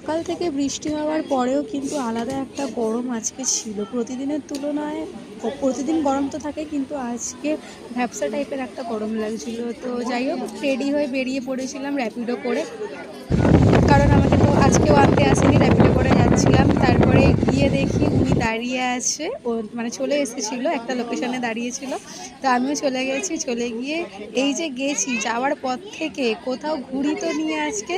সকাল থেকে বৃষ্টি হওয়ার পরেও কিন্তু আলাদা একটা গরম আজকে ছিল। প্রতিদিনের তুলনায় প্রতিদিন গরম তো থাকে, কিন্তু আজকে ভ্যাপসা টাইপের একটা গরম লাগছিল। তো যাই হোক, রেডি হয়ে বেরিয়ে পড়েছিলাম র্যাপিডো করে। কারণ আমাকে তো আজকেও আনতে আসেনি, র্যাপিডো করে যাচ্ছিলাম। তারপরে গিয়ে দেখি উনি দাঁড়িয়ে আছে, ও মানে চলে এসেছিলো, একটা লোকেশনে দাঁড়িয়েছিল। তো আমিও চলে গেছি, চলে গিয়ে এই যে গেছি, যাওয়ার পথ থেকে কোথাও ঘুড়ি তো নিয়ে আজকে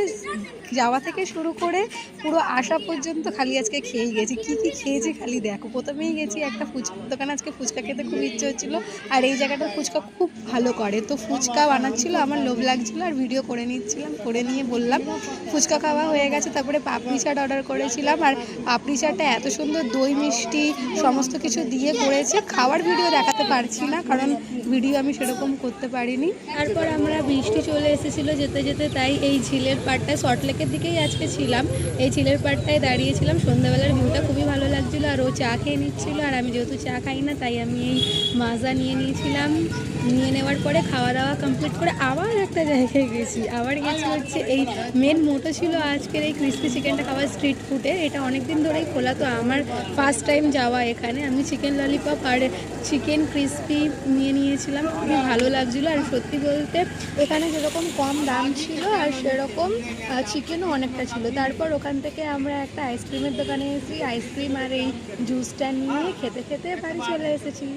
যাওয়া থেকে শুরু করে পুরো আসা পর্যন্ত খালি আজকে খেয়েই গেছি। কি কি খেয়েছি খালি দেখো। প্রথমেই গেছি একটা ফুচকার দোকানে, আজকে ফুচকা খেতে খুব ইচ্ছে হচ্ছিলো। আর এই জায়গাটার ফুচকা খুব ভালো করে, তো ফুচকা বানাচ্ছিলো, আমার লোভ লাগছিলো আর ভিডিও করে নিচ্ছিলাম। করে নিয়ে বললাম ফুচকা খাওয়া হয়ে গেছে। তারপরে পাপড়ি চাট অর্ডার করেছিলাম, আর পাপড়ি চাটটা এত সুন্দর দই মিষ্টি সমস্ত কিছু দিয়ে করেছে। খাওয়ার ভিডিও দেখাতে পারছি না, কারণ ভিডিও আমি সেরকম করতে পারিনি। তারপর আমরা বৃষ্টি চলে এসেছিলো যেতে যেতে, তাই এই ঝিলের পাড়টায়, সল্টলেকের দিকেই আজকে ছিলাম, এই ঝিলের পাড়টায় দাঁড়িয়েছিলাম। সন্ধ্যাবেলার ভিউটা খুবই ভালো লাগছিলো, আর ও চা খেয়ে নিচ্ছিলো, আর আমি যেহেতু চা খাই না তাই আমি এই মাজা নিয়ে নিয়েছিলাম। নিয়ে নেওয়ার পরে খাওয়া দাওয়া কমপ্লিট করে আবার একটা জায়গায় গেছি। আবার গেছি হচ্ছে, এই মেন মোটো ছিল আজকের এই ক্রিস্পি চিকেনটা খাওয়া স্ট্রিট ফুডে। এটা অনেক দিন ধরেই খোলা, তো আমার ফার্স্ট টাইম যাওয়া এখানে। আমি চিকেন ললিপপ আর চিকেন ক্রিস্পি নিয়ে নিয়েছিলাম, খুবই ভালো লাগছিলো। আর সত্যি বলতে এখানে যেরকম কম দাম ছিল আর সেরকম চিকেনও অনেকটা ছিল। তারপর ওখান থেকে আমরা একটা আইসক্রিমের দোকানে এসেছি, আইসক্রিম আর এই জুসটা নিয়ে খেতে খেতে বাড়ি চলে এসেছি।